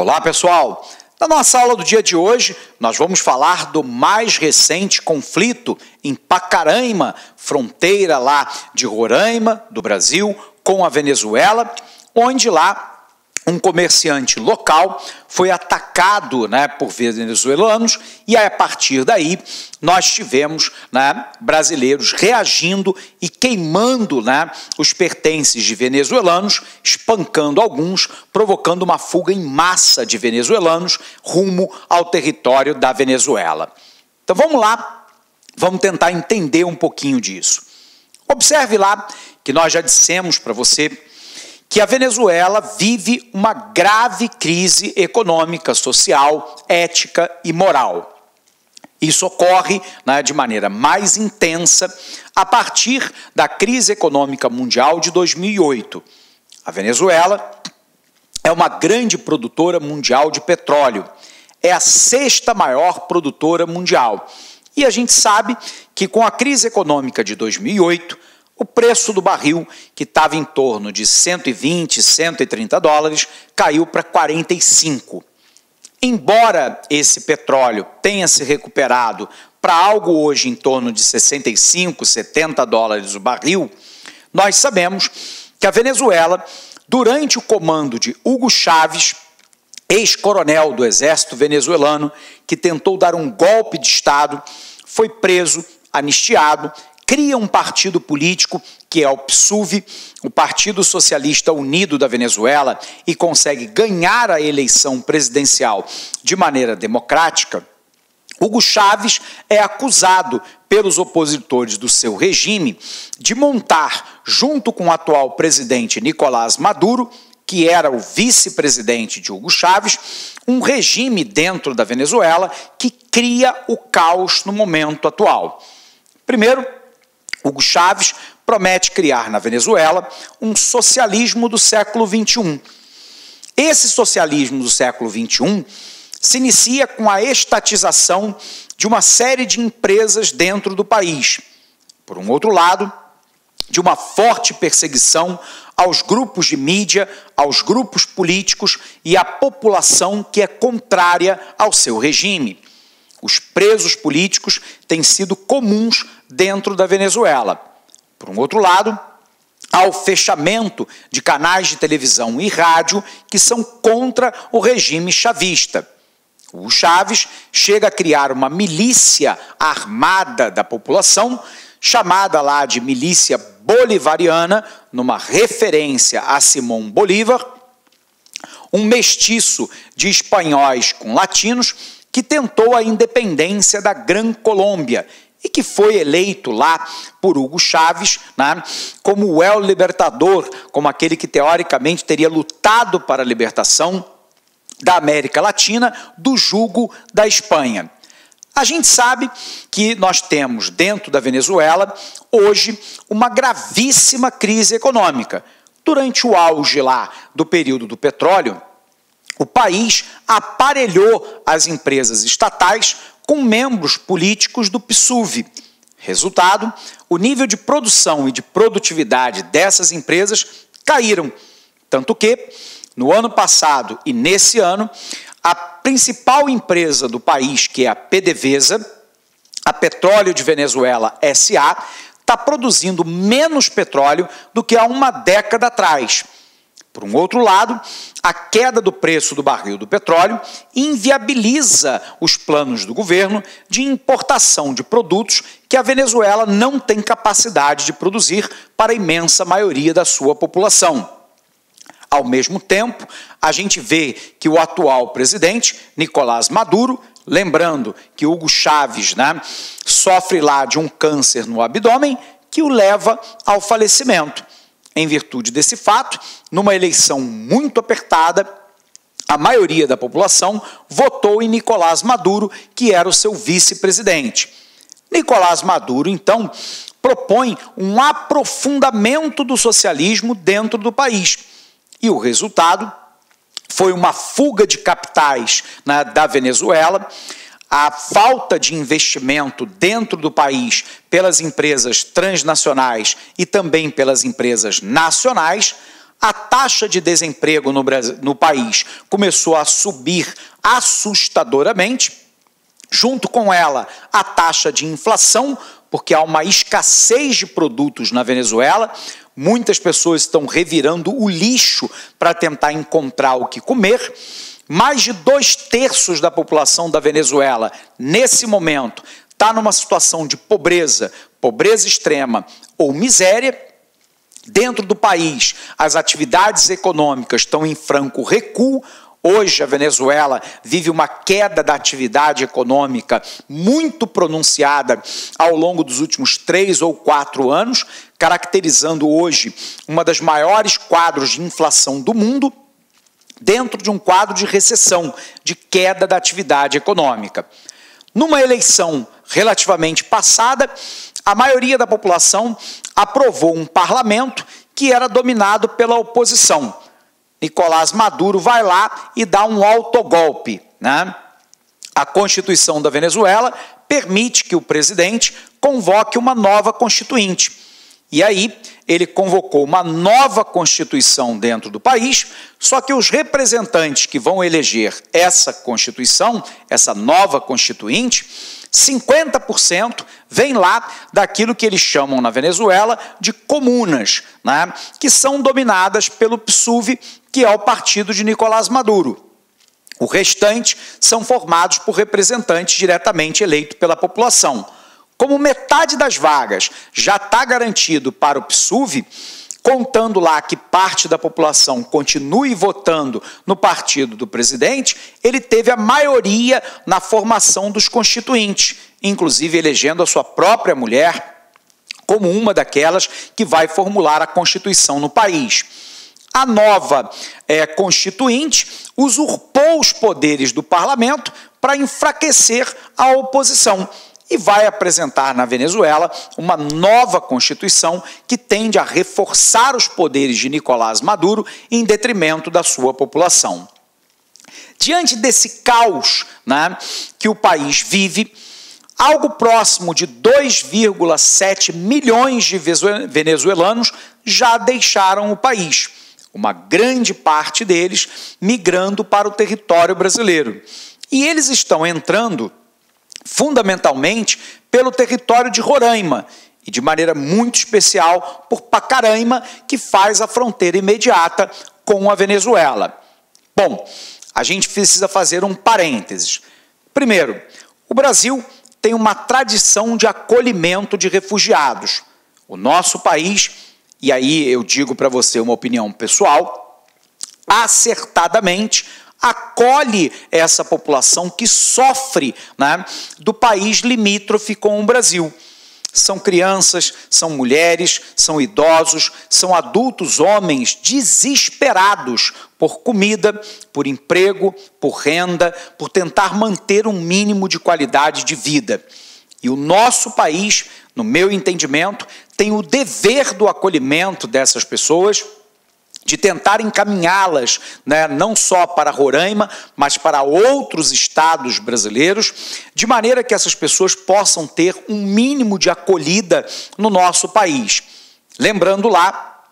Olá, pessoal! Na nossa aula do dia de hoje, nós vamos falar do mais recente conflito em Pacaraima, fronteira lá de Roraima, do Brasil, com a Venezuela, onde lá um comerciante local foi atacado por venezuelanos e a partir daí nós tivemos brasileiros reagindo e queimando os pertences de venezuelanos, espancando alguns, provocando uma fuga em massa de venezuelanos rumo ao território da Venezuela. Então vamos lá, vamos tentar entender um pouquinho disso. Observe lá que nós já dissemos para você que a Venezuela vive uma grave crise econômica, social, ética e moral. Isso ocorre de maneira mais intensa a partir da crise econômica mundial de 2008. A Venezuela é uma grande produtora mundial de petróleo, é a sexta maior produtora mundial. E a gente sabe que com a crise econômica de 2008, o preço do barril, que estava em torno de 120, 130 dólares, caiu para 45. Embora esse petróleo tenha se recuperado para algo hoje em torno de 65, 70 dólares o barril, nós sabemos que a Venezuela, durante o comando de Hugo Chávez, ex-coronel do exército venezuelano, que tentou dar um golpe de Estado, foi preso, anistiado, cria um partido político, que é o PSUV, o Partido Socialista Unido da Venezuela, e consegue ganhar a eleição presidencial de maneira democrática. Hugo Chávez é acusado pelos opositores do seu regime de montar, junto com o atual presidente Nicolás Maduro, que era o vice-presidente de Hugo Chávez, um regime dentro da Venezuela que cria o caos no momento atual. Primeiro, Hugo Chávez promete criar na Venezuela um socialismo do século XXI. Esse socialismo do século XXI se inicia com a estatização de uma série de empresas dentro do país. Por um outro lado, de uma forte perseguição aos grupos de mídia, aos grupos políticos e à população que é contrária ao seu regime. Os presos políticos têm sido comuns dentro da Venezuela. Por um outro lado, há o fechamento de canais de televisão e rádio que são contra o regime chavista. O Chávez chega a criar uma milícia armada da população, chamada lá de milícia bolivariana, numa referência a Simón Bolívar, um mestiço de espanhóis com latinos, que tentou a independência da Gran Colômbia e que foi eleito lá por Hugo Chávez como o El Libertador, como aquele que teoricamente teria lutado para a libertação da América Latina do jugo da Espanha. A gente sabe que nós temos dentro da Venezuela hoje uma gravíssima crise econômica. Durante o auge lá do período do petróleo, o país aparelhou as empresas estatais com membros políticos do PSUV. Resultado, o nível de produção e de produtividade dessas empresas caíram. Tanto que, no ano passado e nesse ano, a principal empresa do país, que é a PDVSA, a Petróleo de Venezuela S.A., está produzindo menos petróleo do que há uma década atrás. Por um outro lado, a queda do preço do barril do petróleo inviabiliza os planos do governo de importação de produtos que a Venezuela não tem capacidade de produzir para a imensa maioria da sua população. Ao mesmo tempo, a gente vê que o atual presidente, Nicolás Maduro, lembrando que Hugo Chávez sofre lá de um câncer no abdômen que o leva ao falecimento. Em virtude desse fato, numa eleição muito apertada, a maioria da população votou em Nicolás Maduro, que era o seu vice-presidente. Nicolás Maduro, então, propõe um aprofundamento do socialismo dentro do país. E o resultado foi uma fuga de capitais da Venezuela, a falta de investimento dentro do país pelas empresas transnacionais e também pelas empresas nacionais, a taxa de desemprego no país começou a subir assustadoramente, junto com ela a taxa de inflação, porque há uma escassez de produtos na Venezuela, muitas pessoas estão revirando o lixo para tentar encontrar o que comer. Mais de 2/3 da população da Venezuela, nesse momento, está numa situação de pobreza, pobreza extrema ou miséria. Dentro do país, as atividades econômicas estão em franco recuo. Hoje, a Venezuela vive uma queda da atividade econômica muito pronunciada ao longo dos últimos 3 ou 4 anos, caracterizando hoje uma das maiores quadros de inflação do mundo, dentro de um quadro de recessão, de queda da atividade econômica. Numa eleição relativamente passada, a maioria da população aprovou um parlamento que era dominado pela oposição. Nicolás Maduro vai lá e dá um autogolpe, né? A Constituição da Venezuela permite que o presidente convoque uma nova constituinte. E aí, ele convocou uma nova Constituição dentro do país, só que os representantes que vão eleger essa Constituição, essa nova Constituinte, 50% vem lá daquilo que eles chamam na Venezuela de comunas, né, que são dominadas pelo PSUV, que é o partido de Nicolás Maduro. O restante são formados por representantes diretamente eleitos pela população. Como metade das vagas já está garantido para o PSUV, contando lá que parte da população continue votando no partido do presidente, ele teve a maioria na formação dos constituintes, inclusive elegendo a sua própria mulher como uma daquelas que vai formular a Constituição no país. A nova constituinte usurpou os poderes do parlamento para enfraquecer a oposição e vai apresentar na Venezuela uma nova Constituição que tende a reforçar os poderes de Nicolás Maduro em detrimento da sua população. Diante desse caos, né, que o país vive, algo próximo de 2,7 milhões de venezuelanos já deixaram o país, uma grande parte deles migrando para o território brasileiro. E eles estão entrando fundamentalmente pelo território de Roraima e de maneira muito especial por Pacaraima, que faz a fronteira imediata com a Venezuela. Bom, a gente precisa fazer um parênteses. Primeiro, o Brasil tem uma tradição de acolhimento de refugiados. O nosso país, e aí eu digo para você uma opinião pessoal, acertadamente acolhe essa população que sofre, né, do país limítrofe com o Brasil. São crianças, são mulheres, são idosos, são adultos homens desesperados por comida, por emprego, por renda, por tentar manter um mínimo de qualidade de vida. E o nosso país, no meu entendimento, tem o dever do acolhimento dessas pessoas, de tentar encaminhá-las, né, não só para Roraima, mas para outros estados brasileiros, de maneira que essas pessoas possam ter um mínimo de acolhida no nosso país. Lembrando lá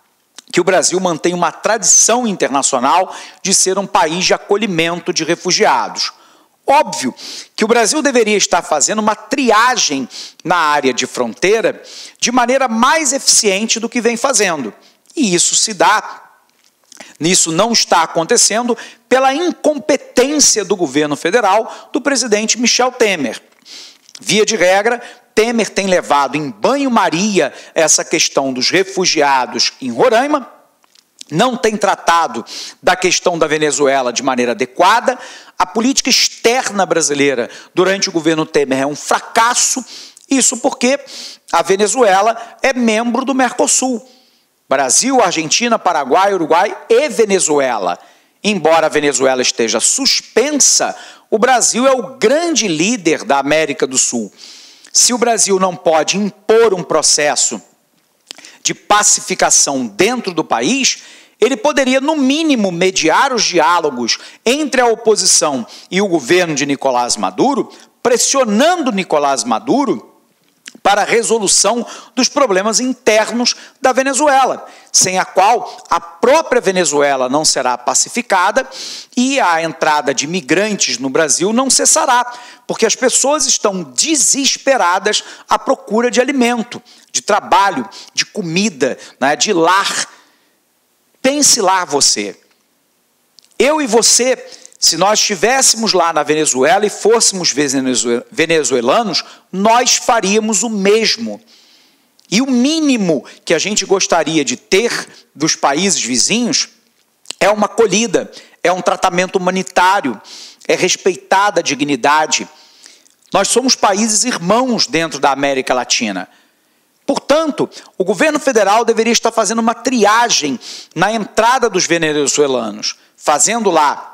que o Brasil mantém uma tradição internacional de ser um país de acolhimento de refugiados. Óbvio que o Brasil deveria estar fazendo uma triagem na área de fronteira de maneira mais eficiente do que vem fazendo. E isso não está acontecendo pela incompetência do governo federal, do presidente Michel Temer. Via de regra, Temer tem levado em banho-maria essa questão dos refugiados em Roraima, não tem tratado da questão da Venezuela de maneira adequada. A política externa brasileira durante o governo Temer é um fracasso, isso porque a Venezuela é membro do Mercosul. Brasil, Argentina, Paraguai, Uruguai e Venezuela. Embora a Venezuela esteja suspensa, o Brasil é o grande líder da América do Sul. Se o Brasil não pode impor um processo de pacificação dentro do país, ele poderia, no mínimo, mediar os diálogos entre a oposição e o governo de Nicolás Maduro, pressionando Nicolás Maduro para a resolução dos problemas internos da Venezuela, sem a qual a própria Venezuela não será pacificada e a entrada de migrantes no Brasil não cessará, porque as pessoas estão desesperadas à procura de alimento, de trabalho, de comida, né, de lar. Pense lá você. Eu e você, se nós estivéssemos lá na Venezuela e fôssemos venezuelanos, nós faríamos o mesmo. E o mínimo que a gente gostaria de ter dos países vizinhos é uma acolhida, é um tratamento humanitário, é respeitada a dignidade. Nós somos países irmãos dentro da América Latina. Portanto, o governo federal deveria estar fazendo uma triagem na entrada dos venezuelanos, fazendo lá,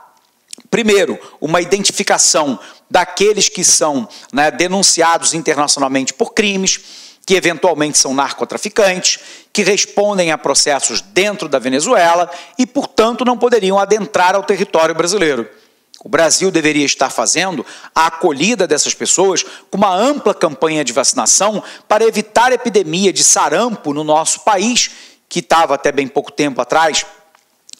primeiro, uma identificação daqueles que são, né, denunciados internacionalmente por crimes, que eventualmente são narcotraficantes, que respondem a processos dentro da Venezuela e, portanto, não poderiam adentrar ao território brasileiro. O Brasil deveria estar fazendo a acolhida dessas pessoas com uma ampla campanha de vacinação para evitar a epidemia de sarampo no nosso país, que estava até bem pouco tempo atrás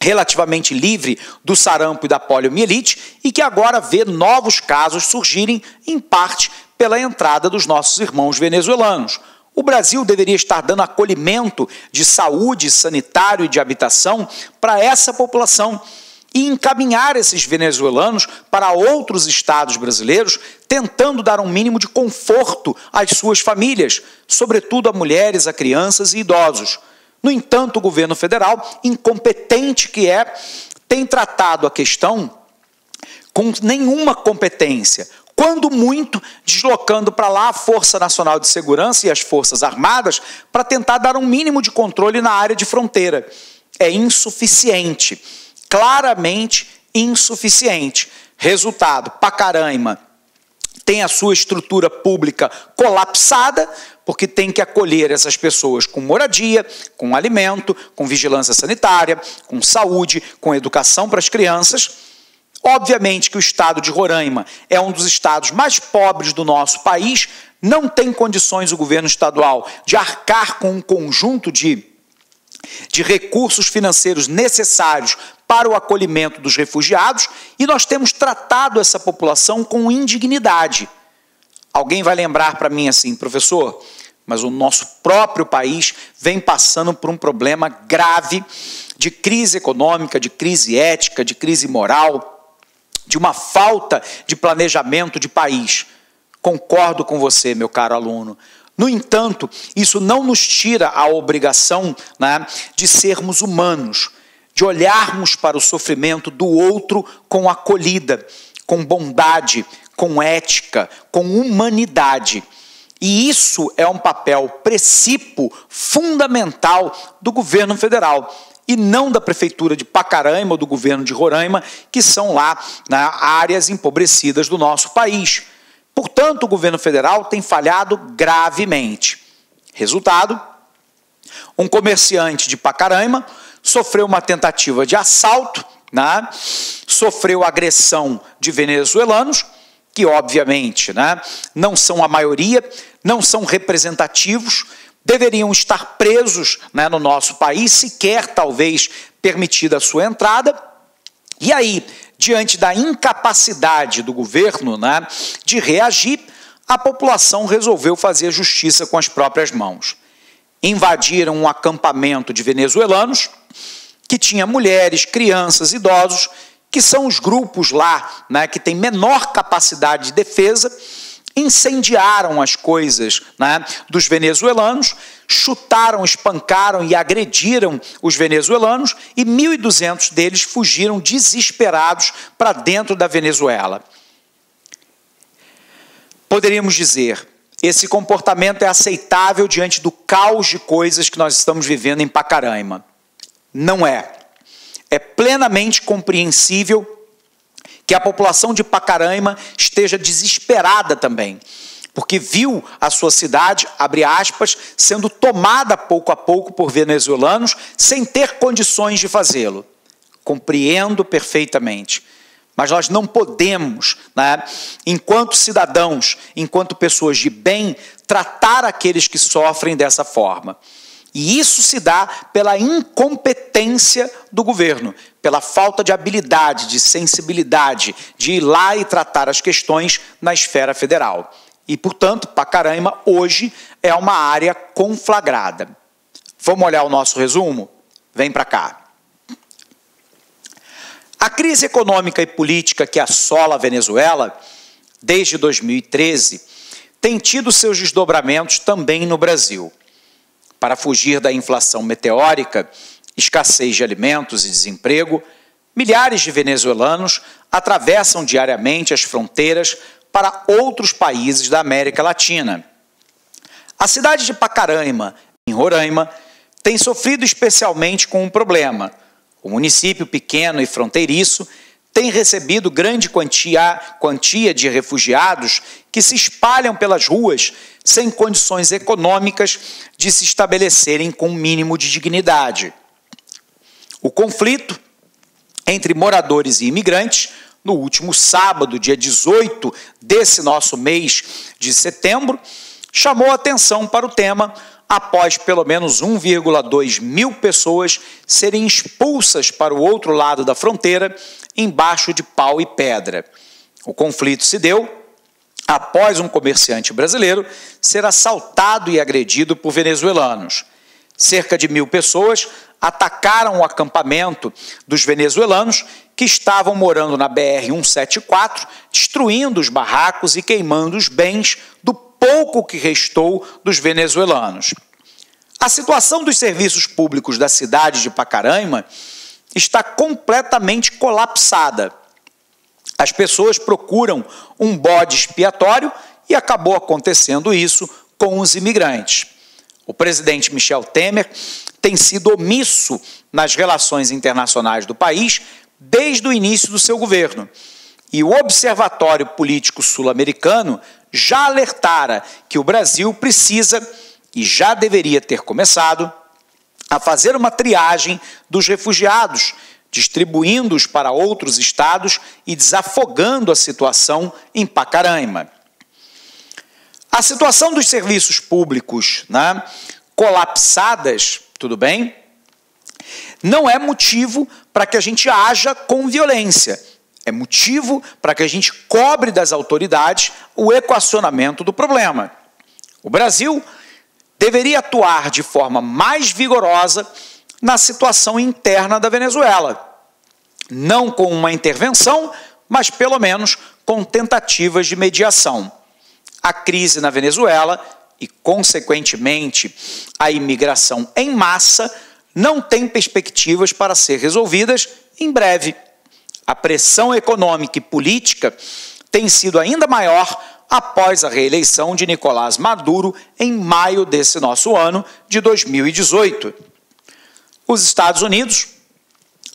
relativamente livre do sarampo e da poliomielite e que agora vê novos casos surgirem, em parte pela entrada dos nossos irmãos venezuelanos. O Brasil deveria estar dando acolhimento de saúde, sanitário e de habitação para essa população e encaminhar esses venezuelanos para outros estados brasileiros, tentando dar um mínimo de conforto às suas famílias, sobretudo a mulheres, a crianças e idosos. No entanto, o governo federal, incompetente que é, tem tratado a questão com nenhuma competência, quando muito, deslocando para lá a Força Nacional de Segurança e as Forças Armadas para tentar dar um mínimo de controle na área de fronteira. É insuficiente. Claramente insuficiente. Resultado, Pacaraima tem a sua estrutura pública colapsada, porque tem que acolher essas pessoas com moradia, com alimento, com vigilância sanitária, com saúde, com educação para as crianças. Obviamente que o estado de Roraima é um dos estados mais pobres do nosso país, não tem condições o governo estadual de arcar com um conjunto de recursos financeiros necessários para o acolhimento dos refugiados e nós temos tratado essa população com indignidade. Alguém vai lembrar para mim assim, professor, mas o nosso próprio país vem passando por um problema grave de crise econômica, de crise ética, de crise moral, de uma falta de planejamento de país. Concordo com você, meu caro aluno. No entanto, isso não nos tira a obrigação, né, de sermos humanos, de olharmos para o sofrimento do outro com acolhida, com bondade, com ética, com humanidade. E isso é um papel precípuo, fundamental do governo federal, e não da prefeitura de Pacaraima ou do governo de Roraima, que são lá, né, áreas empobrecidas do nosso país. Portanto, o governo federal tem falhado gravemente. Resultado, um comerciante de Pacaraima sofreu uma tentativa de assalto, né? Sofreu agressão de venezuelanos, que obviamente, né, não são a maioria, não são representativos, deveriam estar presos, né, no nosso país, sequer talvez permitida a sua entrada. E aí, diante da incapacidade do governo, né, de reagir, a população resolveu fazer justiça com as próprias mãos. Invadiram um acampamento de venezuelanos, que tinha mulheres, crianças, idosos, que são os grupos lá, né, que têm menor capacidade de defesa, incendiaram as coisas, né, dos venezuelanos, chutaram, espancaram e agrediram os venezuelanos e 1.200 deles fugiram desesperados para dentro da Venezuela. Poderíamos dizer, esse comportamento é aceitável diante do caos de coisas que nós estamos vivendo em Pacaraima. Não é. É plenamente compreensível que a população de Pacaraima esteja desesperada também, porque viu a sua cidade, abre aspas, sendo tomada pouco a pouco por venezuelanos sem ter condições de fazê-lo. Compreendo perfeitamente. Mas nós não podemos, né, enquanto cidadãos, enquanto pessoas de bem, tratar aqueles que sofrem dessa forma. E isso se dá pela incompetência do governo, pela falta de habilidade, de sensibilidade, de ir lá e tratar as questões na esfera federal. E, portanto, Pacaraima hoje é uma área conflagrada. Vamos olhar o nosso resumo? Vem para cá. A crise econômica e política que assola a Venezuela desde 2013 tem tido seus desdobramentos também no Brasil. Para fugir da inflação meteórica, escassez de alimentos e desemprego, milhares de venezuelanos atravessam diariamente as fronteiras para outros países da América Latina. A cidade de Pacaraima, em Roraima, tem sofrido especialmente com um problema. O município pequeno e fronteiriço tem recebido grande quantia de refugiados que se espalham pelas ruas sem condições econômicas de se estabelecerem com um mínimo de dignidade. O conflito entre moradores e imigrantes, no último sábado, dia 18 desse nosso mês de setembro, chamou atenção para o tema após pelo menos 1,2 mil pessoas serem expulsas para o outro lado da fronteira, embaixo de pau e pedra. O conflito se deu após um comerciante brasileiro ser assaltado e agredido por venezuelanos. Cerca de 1.000 pessoas atacaram o acampamento dos venezuelanos que estavam morando na BR-174, destruindo os barracos e queimando os bens do pouco que restou dos venezuelanos. A situação dos serviços públicos da cidade de Pacaraima está completamente colapsada. As pessoas procuram um bode expiatório e acabou acontecendo isso com os imigrantes. O presidente Michel Temer tem sido omisso nas relações internacionais do país desde o início do seu governo. E o Observatório Político Sul-Americano já alertara que o Brasil precisa, e já deveria ter começado, a fazer uma triagem dos refugiados, distribuindo-os para outros estados e desafogando a situação em Pacaraima. A situação dos serviços públicos, colapsadas, tudo bem, não é motivo para que a gente haja com violência. É motivo para que a gente cobre das autoridades o equacionamento do problema. O Brasil deveria atuar de forma mais vigorosa na situação interna da Venezuela. Não com uma intervenção, mas pelo menos com tentativas de mediação. A crise na Venezuela e, consequentemente, a imigração em massa não tem perspectivas para ser resolvidas em breve. A pressão econômica e política tem sido ainda maior após a reeleição de Nicolás Maduro em maio desse nosso ano de 2018. Os Estados Unidos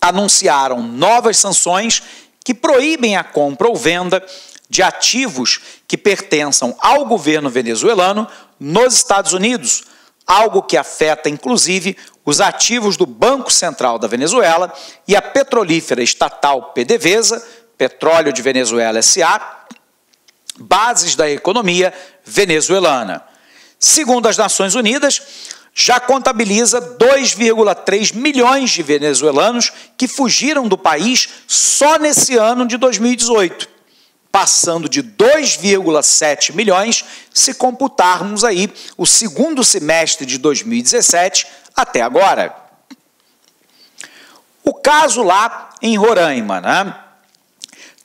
anunciaram novas sanções que proíbem a compra ou venda de ativos que pertençam ao governo venezuelano nos Estados Unidos, algo que afeta, inclusive, os ativos do Banco Central da Venezuela e a petrolífera estatal PDVSA, Petróleo de Venezuela S.A., bases da economia venezuelana. Segundo as Nações Unidas, já contabiliza 2,3 milhões de venezuelanos que fugiram do país só nesse ano de 2018, passando de 2,7 milhões se computarmos aí o segundo semestre de 2017 até agora. O caso lá em Roraima,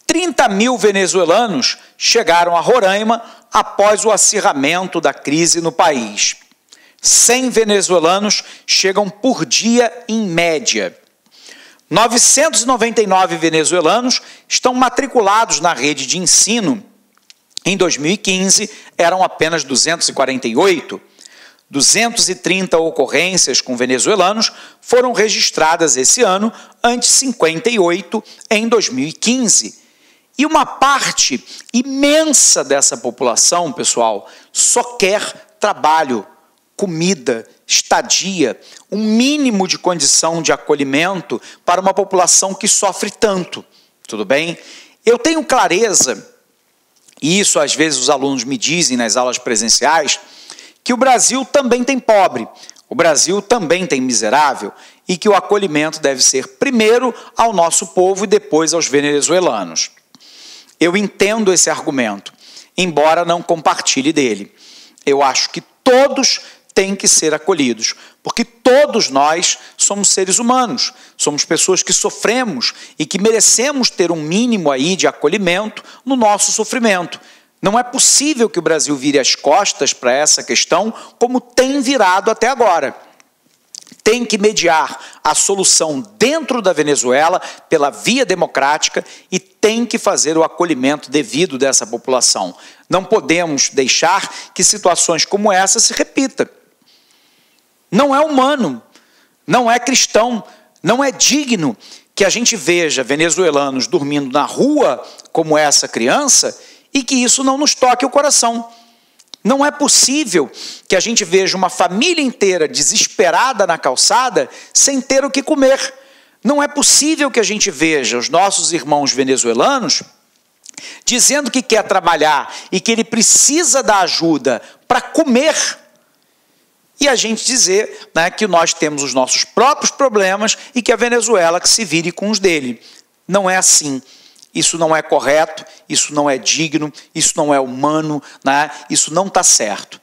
30 mil venezuelanos chegaram a Roraima após o acirramento da crise no país. 100 venezuelanos chegam por dia em média. 999 venezuelanos estão matriculados na rede de ensino. Em 2015, eram apenas 248. 230 ocorrências com venezuelanos foram registradas esse ano, ante 58 em 2015. E uma parte imensa dessa população, pessoal, só quer trabalho, comida, estadia, um mínimo de condição de acolhimento para uma população que sofre tanto. Tudo bem? Eu tenho clareza, e isso às vezes os alunos me dizem nas aulas presenciais, que o Brasil também tem pobre, o Brasil também tem miserável e que o acolhimento deve ser primeiro ao nosso povo e depois aos venezuelanos. Eu entendo esse argumento, embora não compartilhe dele. Eu acho que todos têm que ser acolhidos, porque todos nós somos seres humanos, somos pessoas que sofremos e que merecemos ter um mínimo aí de acolhimento no nosso sofrimento. Não é possível que o Brasil vire as costas para essa questão como tem virado até agora. Tem que mediar a solução dentro da Venezuela pela via democrática e tem que fazer o acolhimento devido dessa população. Não podemos deixar que situações como essa se repitam. Não é humano, não é cristão, não é digno que a gente veja venezuelanos dormindo na rua como essa criança e que isso não nos toque o coração. Não é possível que a gente veja uma família inteira desesperada na calçada sem ter o que comer. Não é possível que a gente veja os nossos irmãos venezuelanos dizendo que quer trabalhar e que ele precisa da ajuda para comer. E a gente dizer, né, que nós temos os nossos próprios problemas e que a Venezuela que se vire com os dele. Não é assim. Isso não é correto, isso não é digno, isso não é humano, né? Isso não está certo.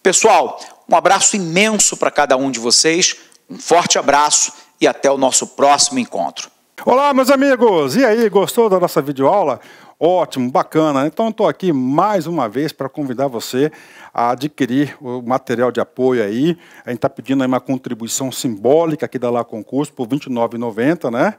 Pessoal, um abraço imenso para cada um de vocês, um forte abraço e até o nosso próximo encontro. Olá, meus amigos! E aí, gostou da nossa videoaula? Ótimo, bacana. Então, estou aqui mais uma vez para convidar você a adquirir o material de apoio aí. A gente está pedindo aí uma contribuição simbólica aqui da Lá Concurso por R$ 29,90, né?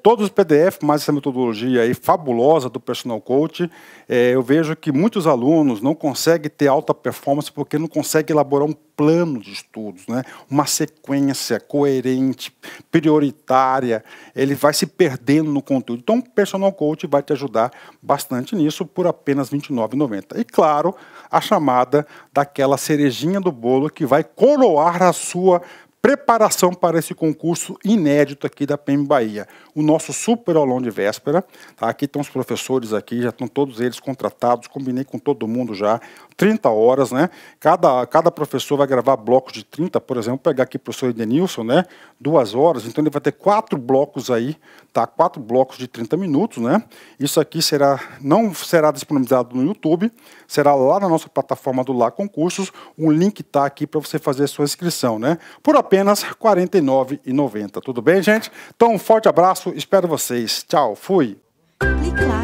Todos os PDF, mais essa metodologia aí fabulosa do Personal Coach. Eu vejo que muitos alunos não conseguem ter alta performance porque não conseguem elaborar um plano de estudos, né? Uma sequência coerente, prioritária. Ele vai se perdendo no conteúdo. Então, o Personal Coach vai te ajudar bastante nisso por apenas R$ 29,90. E, claro, a chamada daquela cerejinha do bolo que vai coroar a sua preparação para esse concurso inédito aqui da PM Bahia. O nosso super aulão de véspera, tá? Aqui estão os professores aqui, já estão todos eles contratados, combinei com todo mundo já, 30 horas, né? Cada professor vai gravar blocos de 30, por exemplo, vou pegar aqui o professor Edenilson, né? 2 horas, então ele vai ter 4 blocos aí, tá? 4 blocos de 30 minutos, né? Isso aqui não será disponibilizado no YouTube, será lá na nossa plataforma do Lá Concursos, o link está aqui para você fazer a sua inscrição, né? Por apenas R$ 49,90. Tudo bem, gente? Então, um forte abraço, espero vocês. Tchau, fui! Clique lá.